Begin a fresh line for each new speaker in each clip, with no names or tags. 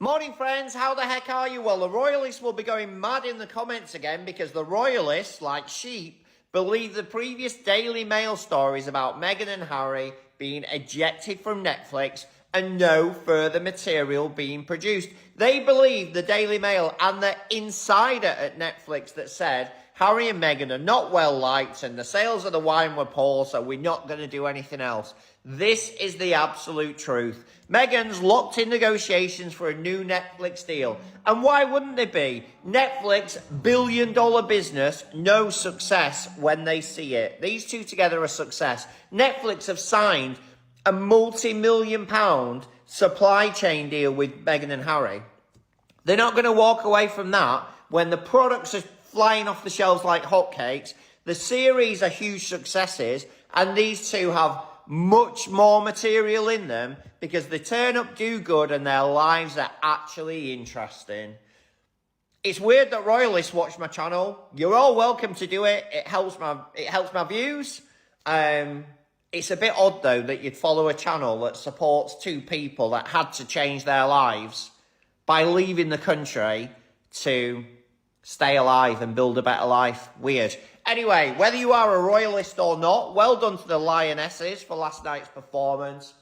Morning friends, how the heck are you? Well, the royalists will be going mad in the comments again because the royalists, like sheep, believe the previous Daily Mail stories about Meghan and Harry being ejected from Netflix and no further material being produced. They believe the Daily Mail and the insider at Netflix that said Harry and Meghan are not well liked and the sales of the wine were poor, so we're not going to do anything else. This is the absolute truth. Meghan's locked in negotiations for a new Netflix deal. And why wouldn't they be? Netflix, billion-dollar business, no success when they see it. These two together are success. Netflix have signed a multi-million-pound supply chain deal with Meghan and Harry. They're not going to walk away from that when the products are flying off the shelves like hotcakes. The series are huge successes, and these two have much more material in them because they turn up, do good, and their lives are actually interesting. It's weird that royalists watch my channel. You're all welcome to do it. It helps my views. It's a bit odd though that you'd follow a channel that supports two people that had to change their lives by leaving the country to stay alive and build a better life. Weird. Anyway, whether you are a royalist or not, well done to the Lionesses for last night's performance.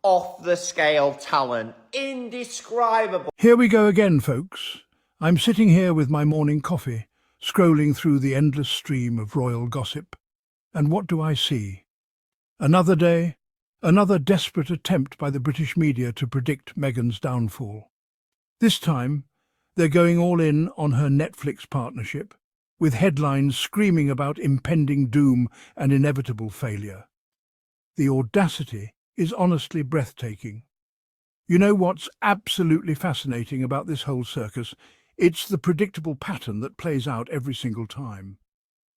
Off the scale talent. Indescribable.
Here we go again, folks. I'm sitting here with my morning coffee, scrolling through the endless stream of royal gossip. And what do I see? Another day, another desperate attempt by the British media to predict Meghan's downfall. This time, they're going all in on her Netflix partnership, with headlines screaming about impending doom and inevitable failure. The audacity is honestly breathtaking. You know what's absolutely fascinating about this whole circus? It's the predictable pattern that plays out every single time.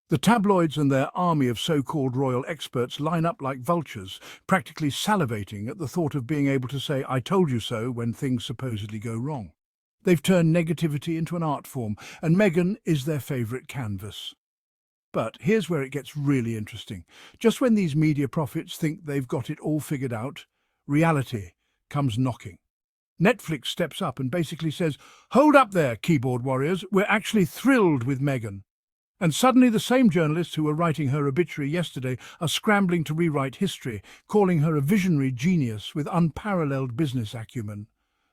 The tabloids and their army of so-called royal experts line up like vultures, practically salivating at the thought of being able to say, "I told you so," when things supposedly go wrong. They've turned negativity into an art form, and Meghan is their favourite canvas. But here's where it gets really interesting. Just when these media prophets think they've got it all figured out, reality comes knocking. Netflix steps up and basically says, "Hold up there, keyboard warriors, we're actually thrilled with Meghan." And suddenly the same journalists who were writing her obituary yesterday are scrambling to rewrite history, calling her a visionary genius with unparalleled business acumen.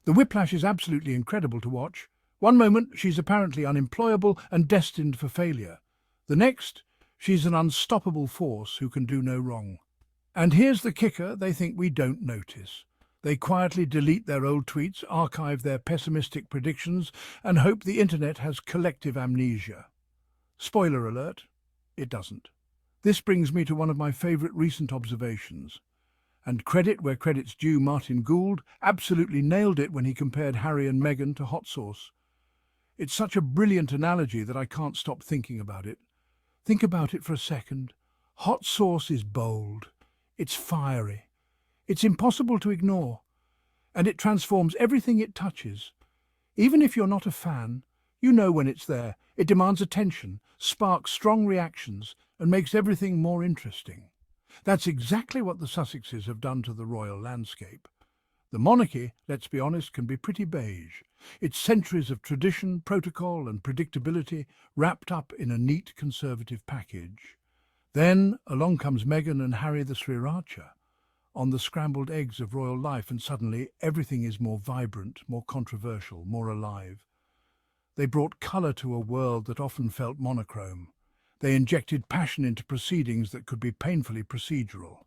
The whiplash is absolutely incredible to watch. One moment, she's apparently unemployable and destined for failure. The next, she's an unstoppable force who can do no wrong. And here's the kicker they think we don't notice. They quietly delete their old tweets, archive their pessimistic predictions, and hope the internet has collective amnesia. Spoiler alert, it doesn't. This brings me to one of my favourite recent observations. And credit where credit's due, Martin Gould absolutely nailed it when he compared Harry and Meghan to hot sauce. It's such a brilliant analogy that I can't stop thinking about it. Think about it for a second. Hot sauce is bold. It's fiery. It's impossible to ignore. And it transforms everything it touches. Even if you're not a fan, you know when it's there. It demands attention, sparks strong reactions, and makes everything more interesting. That's exactly what the Sussexes have done to the royal landscape. The monarchy, let's be honest, can be pretty beige. It's centuries of tradition, protocol and predictability wrapped up in a neat conservative package. Then along comes Meghan and Harry the Sriracha on the scrambled eggs of royal life, and suddenly everything is more vibrant, more controversial, more alive. They brought colour to a world that often felt monochrome. They injected passion into proceedings that could be painfully procedural.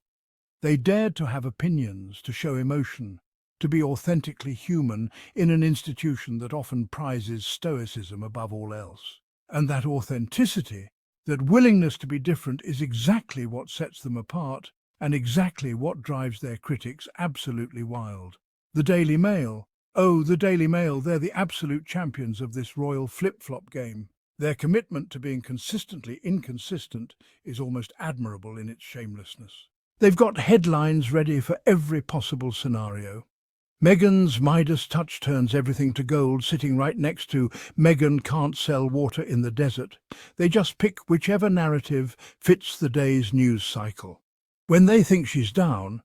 They dared to have opinions, to show emotion, to be authentically human in an institution that often prizes stoicism above all else. And that authenticity, that willingness to be different, is exactly what sets them apart and exactly what drives their critics absolutely wild. The Daily Mail. Oh, the Daily Mail, they're the absolute champions of this royal flip-flop game. Their commitment to being consistently inconsistent is almost admirable in its shamelessness. They've got headlines ready for every possible scenario. Meghan's Midas touch turns everything to gold, sitting right next to Meghan can't sell water in the desert. They just pick whichever narrative fits the day's news cycle. When they think she's down,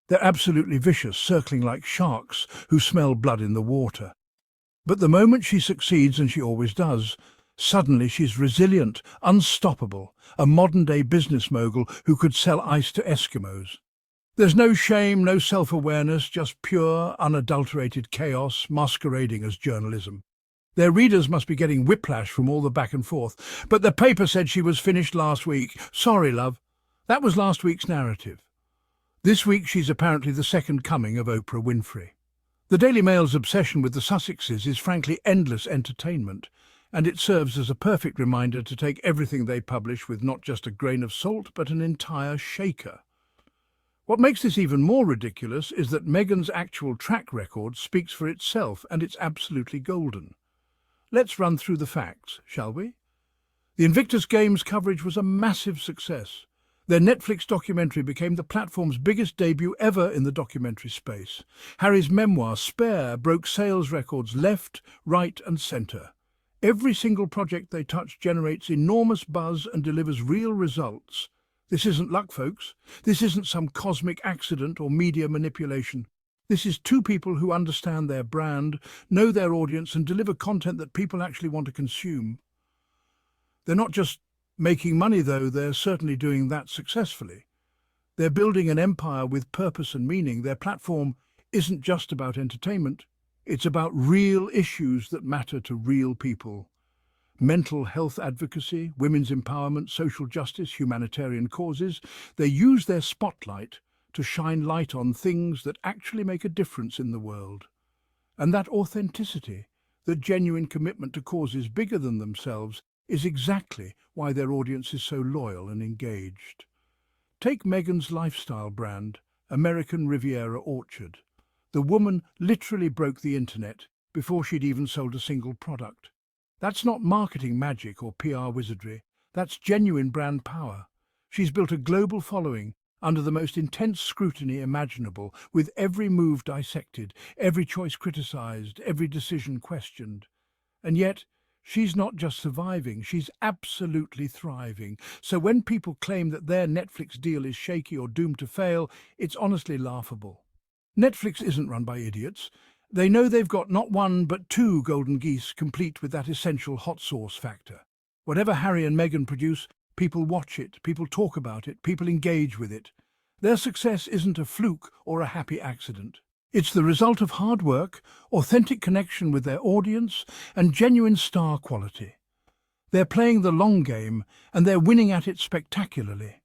they're absolutely vicious, circling like sharks who smell blood in the water. But the moment she succeeds, and she always does, suddenly she's resilient, unstoppable, a modern-day business mogul who could sell ice to Eskimos. There's no shame, no self-awareness, just pure, unadulterated chaos masquerading as journalism. Their readers must be getting whiplash from all the back and forth. But the paper said she was finished last week. Sorry, love. That was last week's narrative. This week she's apparently the second coming of Oprah Winfrey. The Daily Mail's obsession with the Sussexes is frankly endless entertainment, and it serves as a perfect reminder to take everything they publish with not just a grain of salt, but an entire shaker. What makes this even more ridiculous is that Meghan's actual track record speaks for itself, and it's absolutely golden. Let's run through the facts, shall we? The Invictus Games coverage was a massive success. Their Netflix documentary became the platform's biggest debut ever in the documentary space. Harry's memoir, Spare, broke sales records left, right and centre. Every single project they touch generates enormous buzz and delivers real results. This isn't luck, folks. This isn't some cosmic accident or media manipulation. This is two people who understand their brand, know their audience, and deliver content that people actually want to consume. They're not just making money, though, they're certainly doing that successfully. They're building an empire with purpose and meaning. Their platform isn't just about entertainment. It's about real issues that matter to real people. Mental health advocacy, women's empowerment, social justice, humanitarian causes. They use their spotlight to shine light on things that actually make a difference in the world. And that authenticity, that genuine commitment to causes bigger than themselves, is exactly why their audience is so loyal and engaged. Take Meghan's lifestyle brand, American Riviera Orchard. The woman literally broke the internet before she'd even sold a single product. That's not marketing magic or PR wizardry. That's genuine brand power. She's built a global following under the most intense scrutiny imaginable, with every move dissected, every choice criticized, every decision questioned. And yet, she's not just surviving, she's absolutely thriving. So when people claim that their Netflix deal is shaky or doomed to fail, it's honestly laughable. Netflix isn't run by idiots. They know they've got not one but two golden geese, complete with that essential hot sauce factor. Whatever Harry and Meghan produce, people watch it, people talk about it, people engage with it. Their success isn't a fluke or a happy accident. It's the result of hard work, authentic connection with their audience, and genuine star quality. They're playing the long game, and they're winning at it spectacularly.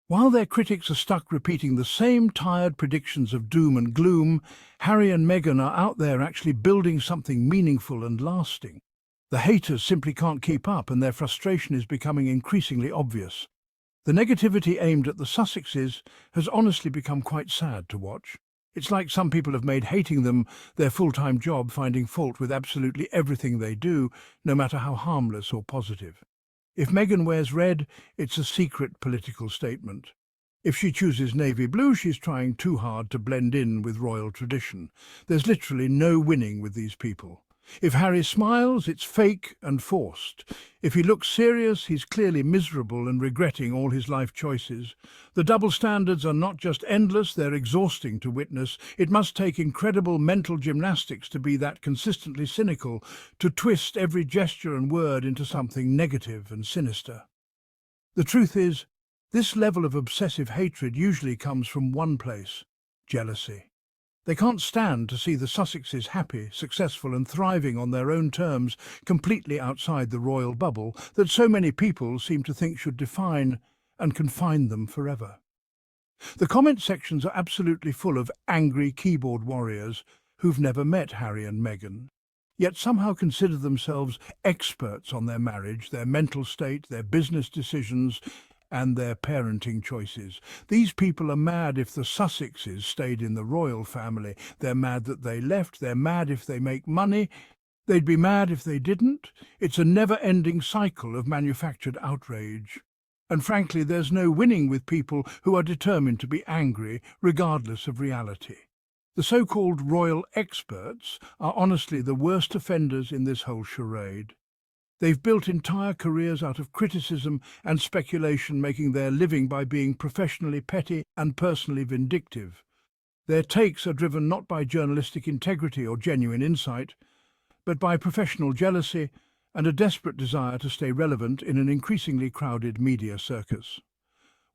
While their critics are stuck repeating the same tired predictions of doom and gloom, Harry and Meghan are out there actually building something meaningful and lasting. The haters simply can't keep up, and their frustration is becoming increasingly obvious. The negativity aimed at the Sussexes has honestly become quite sad to watch. It's like some people have made hating them their full-time job, finding fault with absolutely everything they do, no matter how harmless or positive. If Meghan wears red, it's a secret political statement. If she chooses navy blue, she's trying too hard to blend in with royal tradition. There's literally no winning with these people. If Harry smiles, it's fake and forced. If he looks serious, he's clearly miserable and regretting all his life choices. The double standards are not just endless, they're exhausting to witness. It must take incredible mental gymnastics to be that consistently cynical, to twist every gesture and word into something negative and sinister. The truth is, this level of obsessive hatred usually comes from one place: jealousy. They can't stand to see the Sussexes happy, successful and thriving on their own terms, completely outside the royal bubble that so many people seem to think should define and confine them forever. The comment sections are absolutely full of angry keyboard warriors who've never met Harry and Meghan, yet somehow consider themselves experts on their marriage, their mental state, their business decisions, and their parenting choices. These people are mad if the Sussexes stayed in the royal family. They're mad that they left. They're mad if they make money. They'd be mad if they didn't. It's a never-ending cycle of manufactured outrage. And frankly, there's no winning with people who are determined to be angry, regardless of reality. The so-called royal experts are honestly the worst offenders in this whole charade. They've built entire careers out of criticism and speculation, making their living by being professionally petty and personally vindictive. Their takes are driven not by journalistic integrity or genuine insight, but by professional jealousy and a desperate desire to stay relevant in an increasingly crowded media circus.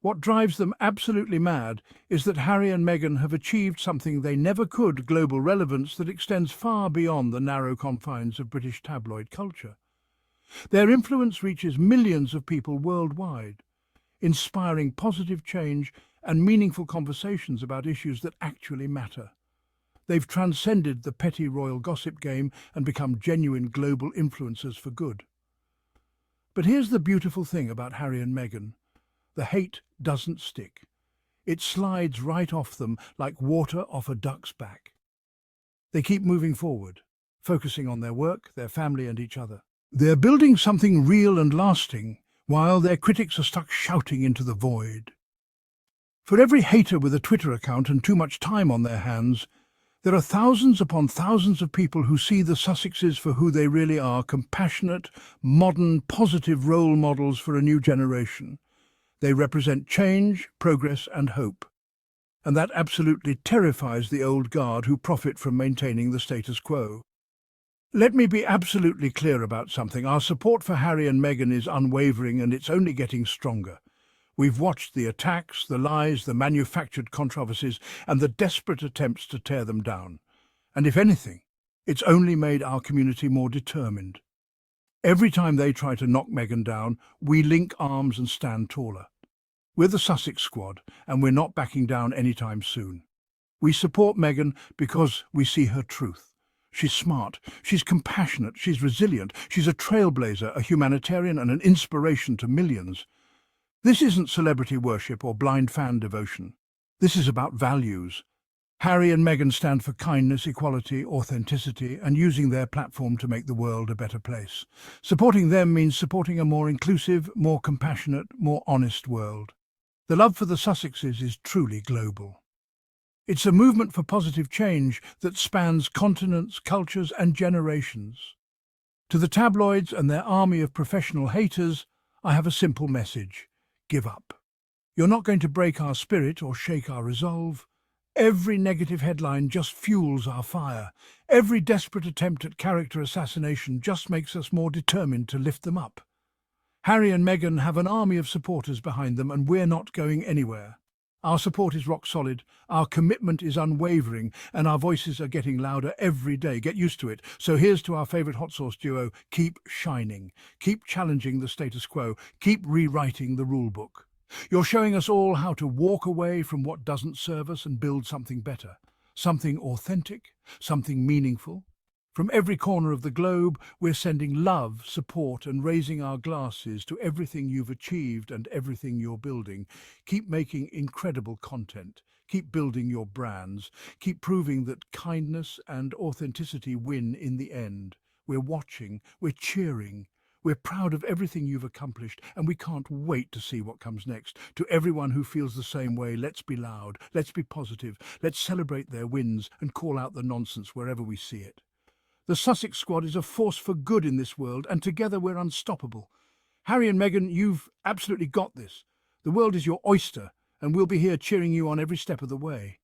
What drives them absolutely mad is that Harry and Meghan have achieved something they never could: global relevance that extends far beyond the narrow confines of British tabloid culture. Their influence reaches millions of people worldwide, inspiring positive change and meaningful conversations about issues that actually matter. They've transcended the petty royal gossip game and become genuine global influencers for good. But here's the beautiful thing about Harry and Meghan. The hate doesn't stick. It slides right off them like water off a duck's back. They keep moving forward, focusing on their work, their family and each other. They're building something real and lasting, while their critics are stuck shouting into the void. For every hater with a Twitter account and too much time on their hands, there are thousands upon thousands of people who see the Sussexes for who they really are: compassionate, modern, positive role models for a new generation. They represent change, progress and hope. And that absolutely terrifies the old guard who profit from maintaining the status quo. Let me be absolutely clear about something. Our support for Harry and Meghan is unwavering, and it's only getting stronger. We've watched the attacks, the lies, the manufactured controversies, and the desperate attempts to tear them down. And if anything, it's only made our community more determined. Every time they try to knock Meghan down, we link arms and stand taller. We're the Sussex Squad, and we're not backing down anytime soon. We support Meghan because we see her truth. She's smart, she's compassionate, she's resilient, she's a trailblazer, a humanitarian and an inspiration to millions. This isn't celebrity worship or blind fan devotion. This is about values. Harry and Meghan stand for kindness, equality, authenticity, and using their platform to make the world a better place. Supporting them means supporting a more inclusive, more compassionate, more honest world. The love for the Sussexes is truly global. It's a movement for positive change that spans continents, cultures, and generations. To the tabloids and their army of professional haters, I have a simple message: give up. You're not going to break our spirit or shake our resolve. Every negative headline just fuels our fire. Every desperate attempt at character assassination just makes us more determined to lift them up. Harry and Meghan have an army of supporters behind them, and we're not going anywhere. Our support is rock solid, our commitment is unwavering, and our voices are getting louder every day. Get used to it. So here's to our favourite hot sauce duo: keep shining, keep challenging the status quo, keep rewriting the rule book. You're showing us all how to walk away from what doesn't serve us and build something better, something authentic, something meaningful. From every corner of the globe, we're sending love, support, and raising our glasses to everything you've achieved and everything you're building. Keep making incredible content. Keep building your brands. Keep proving that kindness and authenticity win in the end. We're watching, we're cheering. We're proud of everything you've accomplished, and we can't wait to see what comes next. To everyone who feels the same way, let's be loud, let's be positive, let's celebrate their wins and call out the nonsense wherever we see it. The Sussex Squad is a force for good in this world, and together we're unstoppable. Harry and Meghan, you've absolutely got this. The world is your oyster, and we'll be here cheering you on every step of the way.